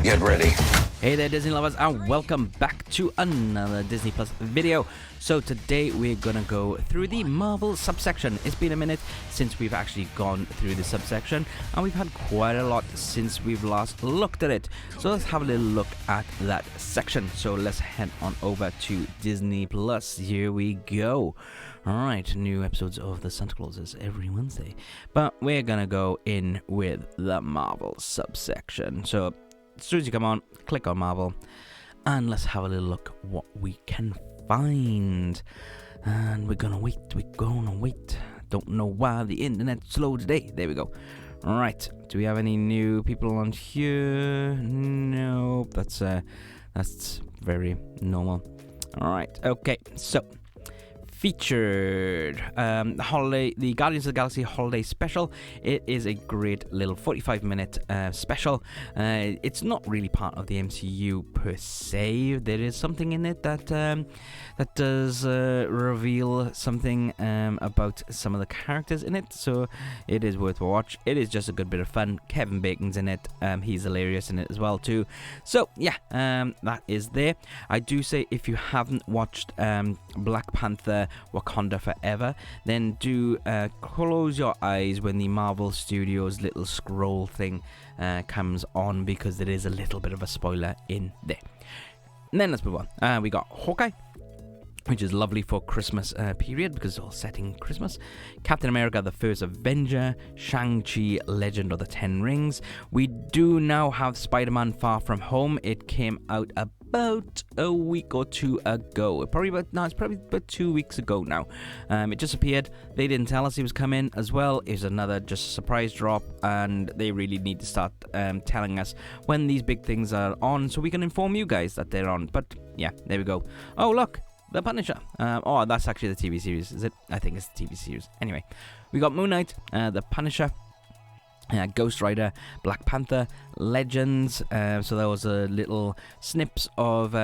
Get ready. Hey there Disney lovers, and welcome back to another Disney Plus video. So today we're gonna go through the Marvel Subsection. It's been a minute since we've actually gone through the subsection, and we've had quite a lot since we've last looked at it. So let's have a little look at that section. So let's head on over to Disney Plus. Here we go. Alright, new episodes of the Santa Clauses every Wednesday. But we're gonna go in with the Marvel Subsection. So as soon as you come on, click on Marvel, and let's have a little look what we can find. And we're gonna wait. Don't know why the internet's slow today. There we go. Alright, do we have any new people on here? No, that's very normal. Alright, okay, so featured the Guardians of the Galaxy holiday special. It is a great little 45-minute special. It's not really part of the MCU per se. There is something in it that does reveal something about some of the characters in it, so it is worth a watch. It is just a good bit of fun. Kevin Bacon's in it. He's hilarious in it as well too. So yeah, that is there. I do say, if you haven't watched Black Panther Wakanda Forever, then do close your eyes when the Marvel Studios little scroll thing comes on, because there is a little bit of a spoiler in there. And then let's move on. We got Hawkeye, which is lovely for Christmas period, because it's all set in Christmas. Captain America, the First Avenger. Shang-Chi, Legend of the Ten Rings. We do now have Spider-Man Far From Home. It came out about a week or two ago. It's probably about 2 weeks ago now. It just appeared. They didn't tell us it was coming as well. It was another just surprise drop, and they really need to start telling us when these big things are on, so we can inform you guys that they're on. But yeah, there we go. Oh look, The Punisher. Oh, that's actually the TV series, is it? I think it's the TV series. Anyway, we got Moon Knight, The Punisher, Ghost Rider, Black Panther, Legends. So there was a little snips of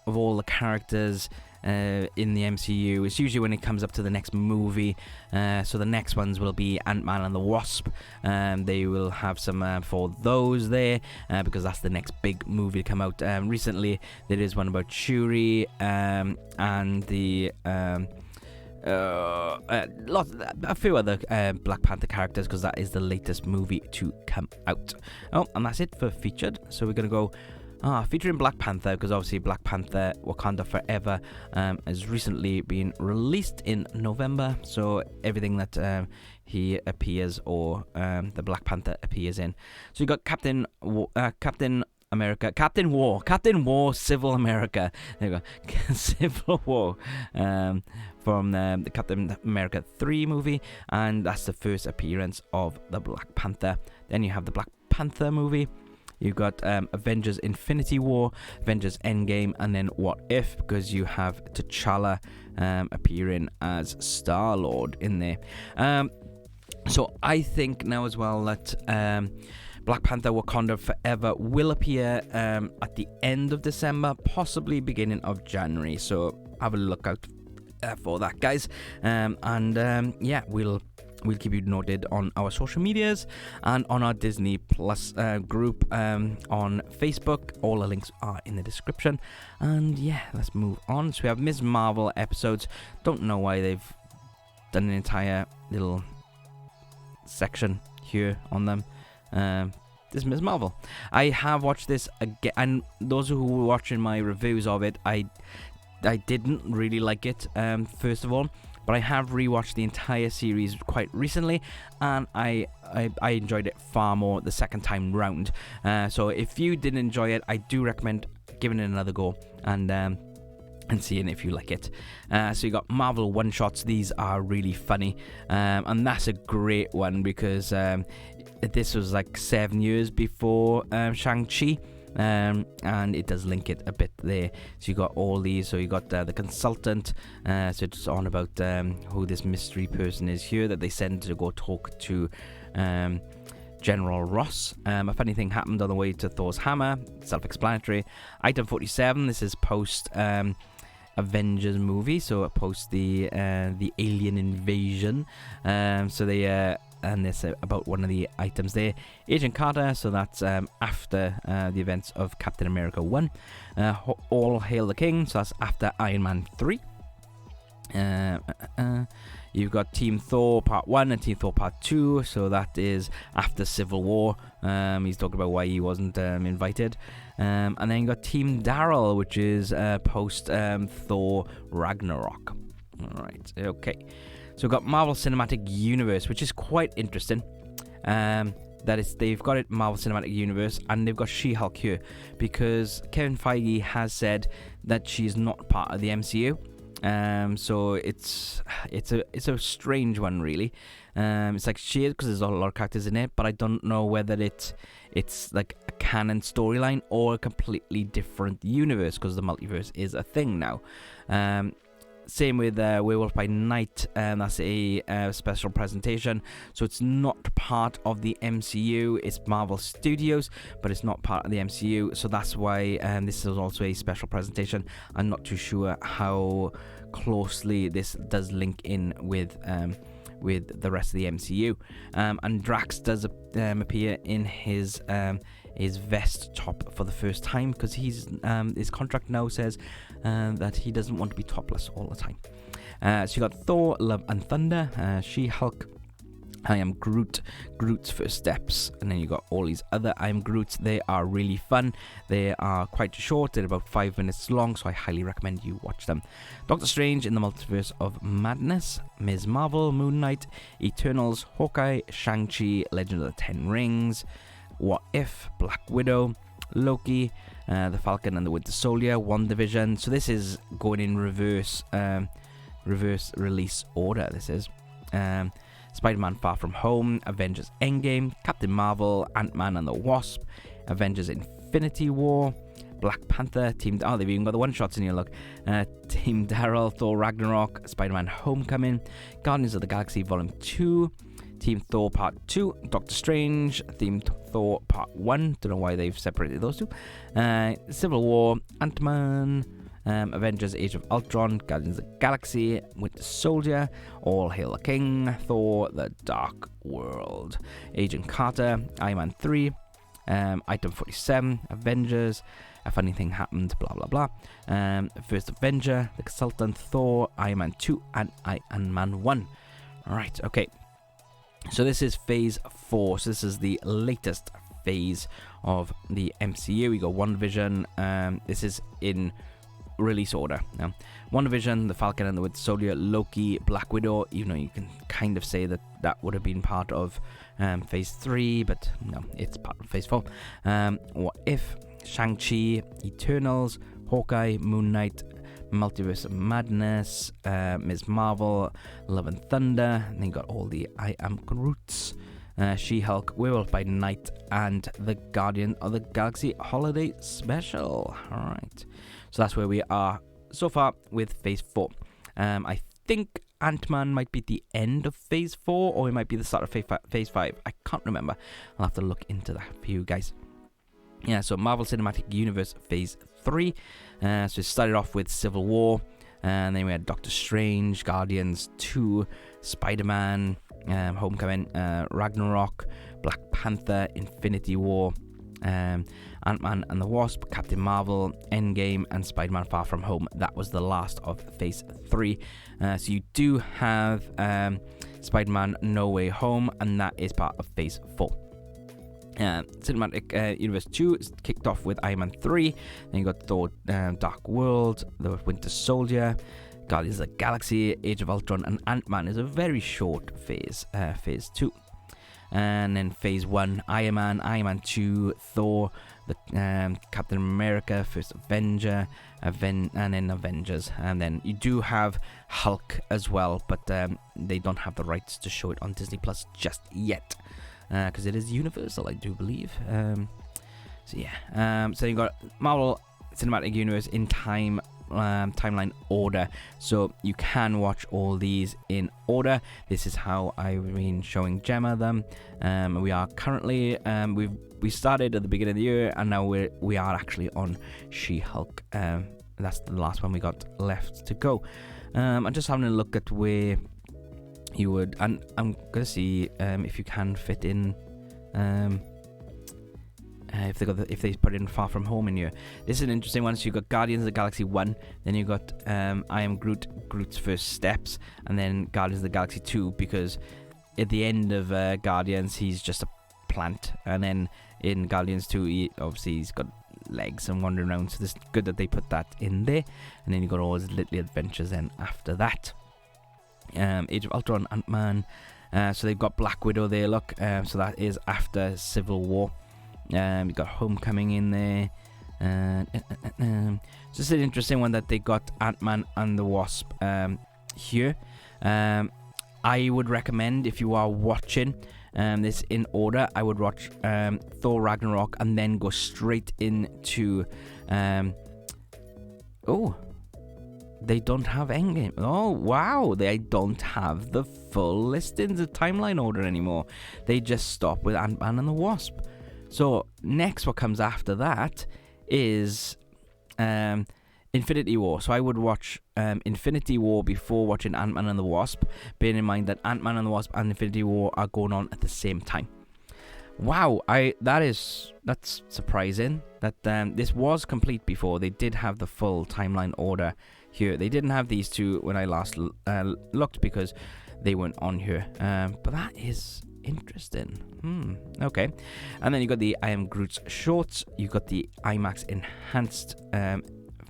all the characters in the MCU. It's usually when it comes up to the next movie. So the next ones will be Ant-Man and the Wasp. They will have some for those there, because that's the next big movie to come out. Recently there is one about Shuri and the a few other Black Panther characters, because that is the latest movie to come out. Oh, and that's it for featured. So we're gonna go featuring Black Panther, because obviously Black Panther Wakanda Forever has recently been released in November. So everything that he appears, or the Black Panther appears in. So you got Captain War, Civil America. There you go, Civil War, from the Captain America 3 movie, and that's the first appearance of the Black Panther. Then you have the Black Panther movie. You've got Avengers Infinity War, Avengers Endgame, and then What If, because you have T'Challa appearing as Star-Lord in there. So I think now as well that Black Panther Wakanda Forever will appear at the end of December, possibly beginning of January. So have a look out for that, guys. Yeah, we'll keep you noted on our social medias and on our Disney Plus group on Facebook. All the links are in the description. And yeah, let's move on. So we have Ms. Marvel episodes. Don't know why they've done an entire little section here on them. This is Ms. Marvel. I have watched this again, and those who were watching my reviews of it, I didn't really like it, first of all, but I have rewatched the entire series quite recently, and I enjoyed it far more the second time round. So if you didn't enjoy it, I do recommend giving it another go and seeing if you like it. So you got Marvel one-shots. These are really funny, and that's a great one, because this was like 7 years before Shang-Chi, and it does link it a bit there. So you got all these. So you got the consultant, so it's on about who this mystery person is here that they send to go talk to General Ross. A funny thing happened on the way to Thor's hammer. Self-explanatory. Item 47. This is post Avengers movie, so post the alien invasion. So they and this about one of the items there. Agent Carter, so that's after the events of Captain America 1. All Hail the King, so that's after Iron Man 3. You've got Team Thor Part 1 and Team Thor Part 2, so that is after Civil War. He's talking about why he wasn't invited. And then you've got Team Daryl, which is post Thor Ragnarok. Alright, okay. So we've got Marvel Cinematic Universe, which is quite interesting. That is, they've got it Marvel Cinematic Universe, and they've got She-Hulk here, because Kevin Feige has said that she's not part of the MCU. So it's a strange one, really. It's like she is, because there's a lot of characters in it, but I don't know whether it's like a canon storyline or a completely different universe, because the multiverse is a thing now. Same with Werewolf by Night, that's a special presentation, so it's not part of the MCU. It's Marvel Studios, but it's not part of the MCU, so that's why this is also a special presentation. I'm not too sure how closely this does link in with the rest of the MCU. And Drax does appear in his vest top for the first time, because his contract now says that he doesn't want to be topless all the time. So you got Thor, Love and Thunder, She-Hulk, I Am Groot, Groot's First Steps, and then you got all these other I Am Groots. They are really fun. They are quite short. They're about 5 minutes long, so I highly recommend you watch them. Doctor Strange in the Multiverse of Madness, Ms. Marvel, Moon Knight, Eternals, Hawkeye, Shang-Chi, Legend of the Ten Rings, What If, Black Widow, Loki, The Falcon and the Winter Soldier, WandaVision. So this is going in reverse release order. This is Spider-Man Far From Home, Avengers Endgame, Captain Marvel, Ant-Man and the Wasp, Avengers Infinity War, Black Panther, they've even got the one-shots in here, look. Team Daryl, Thor Ragnarok, Spider-Man Homecoming, Guardians of the Galaxy Volume 2, Team Thor Part 2, Doctor Strange, Team Thor Part 1, don't know why they've separated those two, Civil War, Ant-Man, Avengers Age of Ultron, Guardians of the Galaxy, Winter Soldier, All Hail the King, Thor The Dark World, Agent Carter, Iron Man 3, Item 47, Avengers, A Funny Thing Happened, blah blah blah, First Avenger, The Consultant, Thor, Iron Man 2, and Iron Man 1. Alright, okay. So this is Phase 4, so this is the latest phase of the MCU. We got WandaVision, this is in release order. Now, WandaVision, The Falcon and the Winter Soldier, Loki, Black Widow, even though you can kind of say that would have been part of Phase 3, but no, it's part of Phase 4. What If, Shang-Chi, Eternals, Hawkeye, Moon Knight, Multiverse of Madness, Ms. Marvel, Love and Thunder, and then you got all the I Am Groots, She-Hulk, Werewolf by Night, and the Guardian of the Galaxy Holiday Special. Alright, so that's where we are so far with Phase 4. I think Ant-Man might be the end of Phase 4, or it might be the start of Phase 5. I can't remember. I'll have to look into that for you guys. Yeah, so Marvel Cinematic Universe Phase 3. So it started off with Civil War, and then we had Doctor Strange, Guardians 2, Spider-Man, Homecoming, Ragnarok, Black Panther, Infinity War, Ant-Man and the Wasp, Captain Marvel, Endgame, and Spider-Man Far From Home. That was the last of Phase 3. So you do have Spider-Man No Way Home, and that is part of Phase 4. Cinematic Universe 2 is kicked off with Iron Man 3. Then you got Thor Dark World, The Winter Soldier, Guardians of the Galaxy, Age of Ultron, and Ant-Man is a very short phase, Phase 2. And then Phase 1, Iron Man 2, Thor, the Captain America, First Avenger, and then Avengers. And then you do have Hulk as well, but they don't have the rights to show it on Disney Plus just yet, because it is Universal, I do believe. So yeah, so you got Marvel Cinematic Universe in timeline order, so you can watch all these in order. This is how I've been showing Gemma them. We are currently we started at the beginning of the year, and now we are actually on She-Hulk. That's the last one we got left to go. I'm just having a look at where you would, and I'm gonna see if you can fit in if they put in Far From Home in here. This is an interesting one. So you got Guardians of the Galaxy 1, then you got I Am Groot, Groot's First Steps, and then Guardians of the Galaxy 2, because at the end of Guardians he's just a plant, and then in Guardians 2 he's got legs and wandering around, so it's good that they put that in there. And then you got all his little adventures then after that. Age of Ultron, Ant-Man, so they've got Black Widow there, look, so that is after Civil War. You've got Homecoming in there. So it's an interesting one that they got Ant-Man and the Wasp here. I would recommend, if you are watching this in order, I would watch Thor Ragnarok and then go straight into they don't have Endgame. Oh wow, they don't have the full listings of timeline order anymore. They just stop with Ant-Man and the Wasp. So next, what comes after that is Infinity War. So I would watch Infinity War before watching Ant-Man and the Wasp, bearing in mind that Ant-Man and the Wasp and Infinity War are going on at the same time. Wow, that's surprising that this was complete before. They did have the full timeline order here. They didn't have these two when I last looked because they weren't on here. But that is interesting. Okay. And then you got the I Am Groot's shorts. You got the IMAX enhanced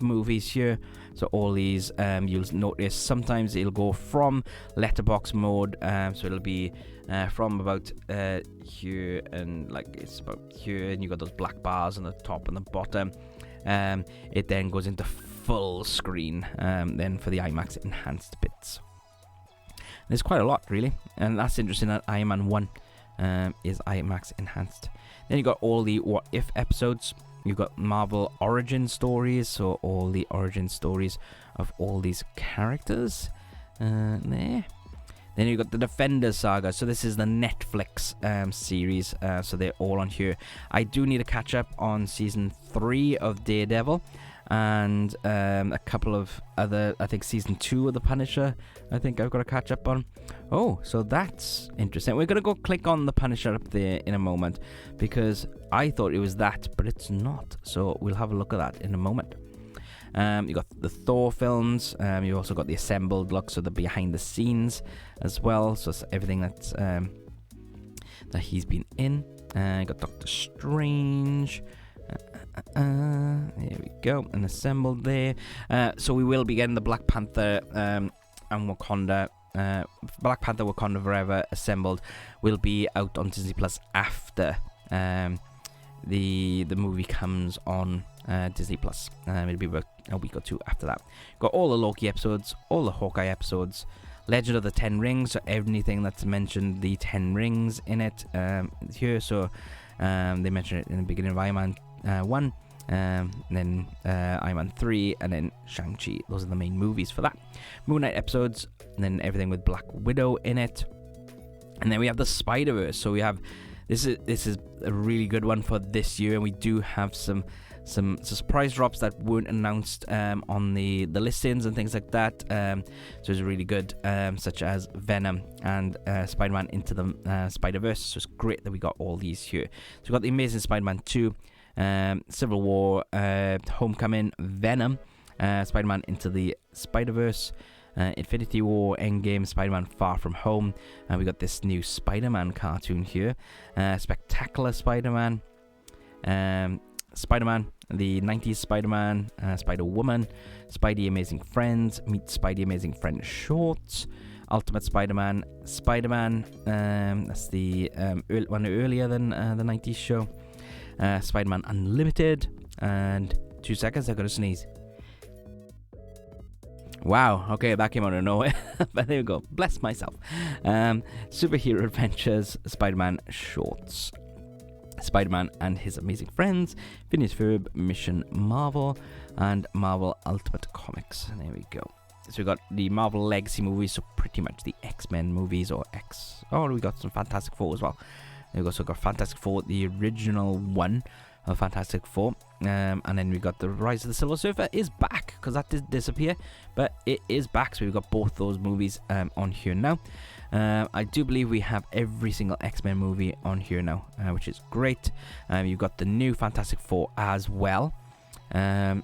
movies here. So all these, you'll notice sometimes it'll go from letterbox mode. So it'll be from about here, and like it's about here, and you got those black bars on the top and the bottom. It then goes into full screen then for the IMAX enhanced bits. There's quite a lot, really, and that's interesting that Iron Man 1 is IMAX enhanced. Then you got all the What If episodes. You've got Marvel origin stories, so all the origin stories of all these characters there. Then you got the Defenders saga. So this is the Netflix series. So they're all on here. I do need to catch up on season 3 of Daredevil, and a couple of other, I think season 2 of The Punisher, I think I've got to catch up on. Oh, so that's interesting. We're going to go click on The Punisher up there in a moment, because I thought it was that, but it's not. So we'll have a look at that in a moment. You got the Thor films. You also got the assembled look, so the behind the scenes as well. So it's everything that's that he's been in. You got Doctor Strange. There we go, and assembled there. So we will be getting the Black Panther and Wakanda. Black Panther Wakanda Forever assembled will be out on Disney Plus after the movie comes on Disney Plus. It'll be about a week or two after that. Got all the Loki episodes, all the Hawkeye episodes, Legend of the Ten Rings, so everything that's mentioned the Ten Rings in it here. So they mentioned it in the beginning of Iron Man 1, then Iron Man 3, and then Shang-Chi. Those are the main movies for that. Moon Knight episodes, and then everything with Black Widow in it. And then we have the Spider-Verse. So we have this is a really good one for this year, and we do have some surprise drops that weren't announced on the listings and things like that. So it's really good, such as Venom and Spider-Man Into the Spider-Verse. So it's great that we got all these here. So we got the Amazing Spider-Man 2, Civil War, Homecoming, Venom, Spider-Man Into the Spider-Verse, Infinity War, Endgame, Spider-Man Far From Home, and we got this new Spider-Man cartoon here, Spectacular Spider-Man, Spider-Man, the 90s Spider-Man, Spider-Woman, Spidey Amazing Friends, Meet Spidey Amazing Friends shorts, Ultimate Spider-Man, Spider-Man, that's the one earlier than the 90s show, Spider-Man Unlimited, and 2 seconds, I gotta sneeze. Wow, okay, that came out of nowhere, but there we go, bless myself. Superhero Adventures, Spider-Man shorts, Spider-Man and His Amazing Friends, Phineas Ferb, Mission Marvel, and Marvel Ultimate Comics. And there we go. So we got the Marvel Legacy movies, so pretty much the X-Men movies, or we got some Fantastic Four as well. There we go, so we got Fantastic Four, the original one of Fantastic Four, and then we got the Rise of the Silver Surfer is back, because that did disappear, but it is back, so we've got both those movies on here now. I do believe we have every single X-Men movie on here now, which is great. You've got the new Fantastic Four as well. And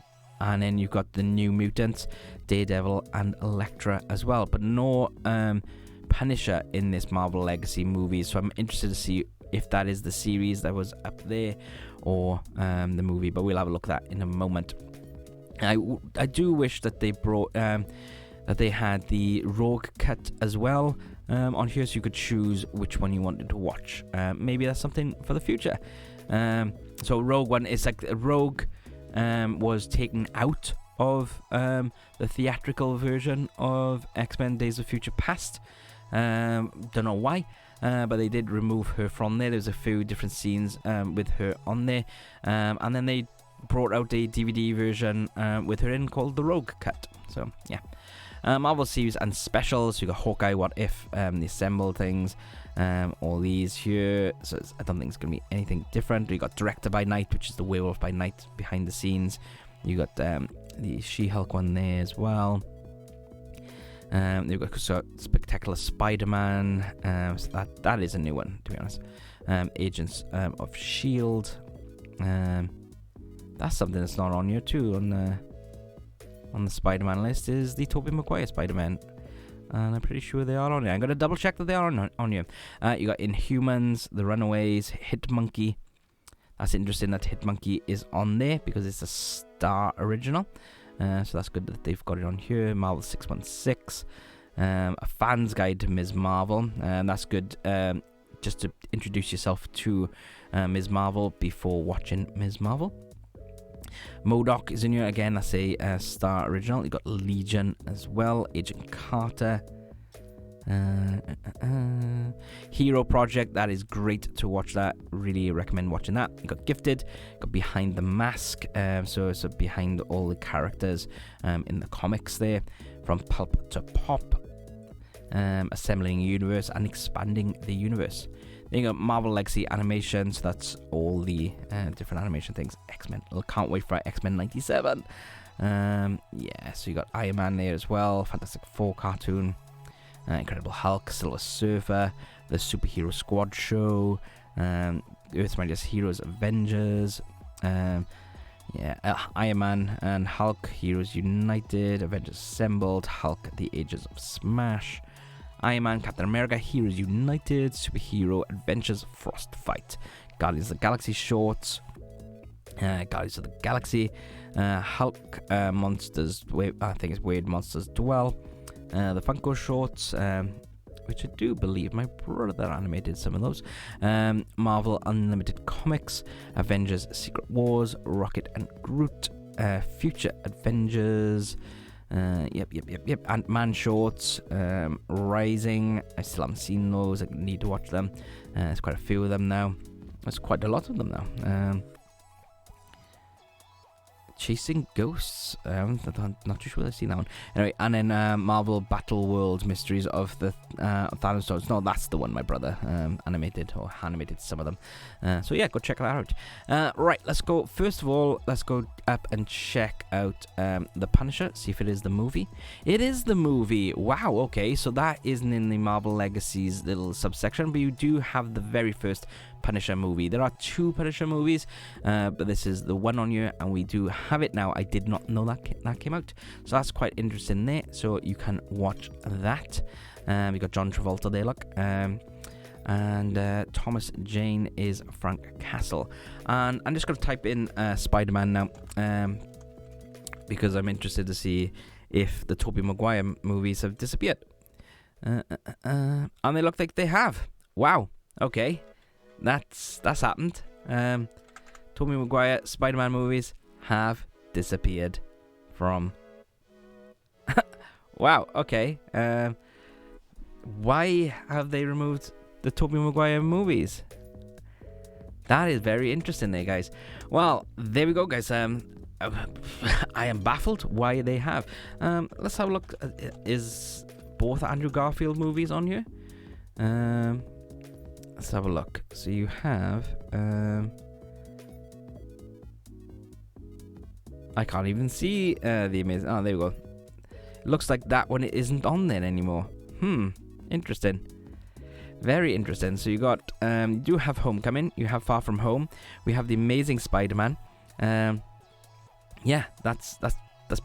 then you've got the New Mutants, Daredevil, and Elektra as well. But no Punisher in this Marvel Legacy movie. So I'm interested to see if that is the series that was up there or the movie. But we'll have a look at that in a moment. I do wish that they brought that they had the Rogue cut as well on here, so you could choose which one you wanted to watch. Maybe that's something for the future. So Rogue One is like Rogue was taken out of the theatrical version of X-Men Days of Future Past. Don't know why, but they did remove her from there. There's a few different scenes with her on there, and then they brought out a DVD version with her in called the Rogue Cut. So yeah, Marvel series and specials. You got Hawkeye, What If, the assembled things, all these here. So I don't think it's gonna be anything different. You got Director by Night, which is the Werewolf by Night behind the scenes. You got the She-Hulk one there as well. You've got Spectacular Spider-Man. So that is a new one, to be honest. Agents of S.H.I.E.L.D. That's something that's not on here too. On the Spider-Man list is the Tobey Maguire Spider-Man, and I'm pretty sure they are on here. I'm gonna double check that they are on here. You got Inhumans, The Runaways, Hitmonkey. That's interesting that Hitmonkey is on there because it's a Star original. So that's good that they've got it on here. Marvel 616, a fan's guide to Ms. Marvel, and that's good. Just to introduce yourself to Ms. Marvel before watching Ms. Marvel. MODOK is in here again. That's a Star original. You got Legion as well. Agent Carter. Hero Project. That is great to watch. That really recommend watching that. You got Gifted. You got Behind the Mask. So it's behind all the characters in the comics there, from pulp to pop. Assembling a universe and expanding the universe. Then you got Marvel Legacy Animation, so that's all the different animation things. X-Men, can't wait for X-Men 97. Yeah, so you got Iron Man there as well, Fantastic Four cartoon, Incredible Hulk, Silver Surfer, the Superhero Squad show, Earth's Mightiest Heroes Avengers, Iron Man and Hulk Heroes United, Avengers Assembled, Hulk The Ages of Smash, Iron Man, Captain America, Heroes United, Superhero Adventures, Frostfight, Guardians of the Galaxy shorts, Guardians of the Galaxy, Hulk, Monsters, I think it's Weird Monsters Dwell, the Funko shorts, which I do believe my brother animated some of those, Marvel Unlimited Comics, Avengers Secret Wars, Rocket and Groot, Future Avengers, Ant-Man shorts, Rising. I still haven't seen those. I need to watch them. There's quite a few of them now. There's quite a lot of them now. Chasing Ghosts. I'm not too sure I've seen that one. Anyway, and then Marvel Battle World Mysteries of the Thanos Stones. No, that's the one my brother animated some of them. So yeah, go check that out. Right, let's go. First of all, let's go up and check out The Punisher. See if it is the movie. It is the movie. Wow. Okay, so that isn't in the Marvel Legacies little subsection, but you do have the very first Punisher movie. There are two Punisher movies, but this is the one on here, and we do have it now. I did not know that came out, so that's quite interesting there. So you can watch that. We got John Travolta there, look, and Thomas Jane is Frank Castle. And I'm just going to type in Spider-Man now, because I'm interested to see if the Tobey Maguire movies have disappeared. And they look like they have. Wow. Okay. That's happened. Tobey Maguire Spider-Man movies have disappeared from. Wow. Okay. Why have they removed the Tobey Maguire movies? That is very interesting, there, guys. Well, there we go, guys. I am baffled why they have. Let's have a look. Is both Andrew Garfield movies on here? Let's have a look. So you have I can't even see the amazing. Oh, there we go. Looks like that one isn't on there anymore. Interesting. Very interesting. So you got, you do have Homecoming, you have Far From Home, we have the Amazing Spider-Man. Yeah, that's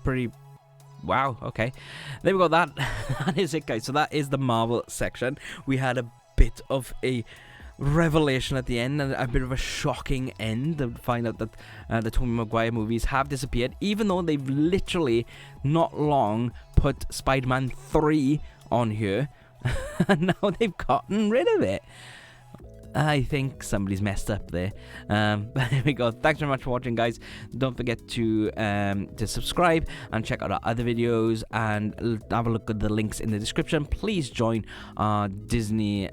pretty. Wow. Okay, there we go. That is it, guys. So that is the Marvel section. We had a bit of a revelation at the end, and a bit of a shocking end to find out that the Tobey Maguire movies have disappeared, even though they've literally not long put Spider-Man 3 on here. And now they've gotten rid of it. I think somebody's messed up there. But there we go. Thanks very much for watching, guys. Don't forget to subscribe and check out our other videos, and have a look at the links in the description. Please join our Disney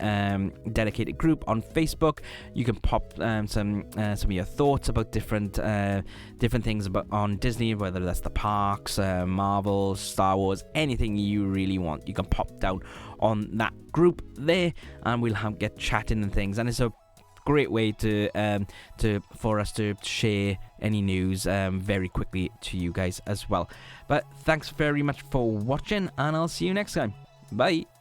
dedicated group on Facebook. You can pop some of your thoughts about different things on Disney, whether that's the parks, Marvel, Star Wars, anything you really want. You can pop down on that group there, and we'll get chatting and things. And it's a great way for us to share any news very quickly to you guys as well. But thanks very much for watching, and I'll see you next time. Bye.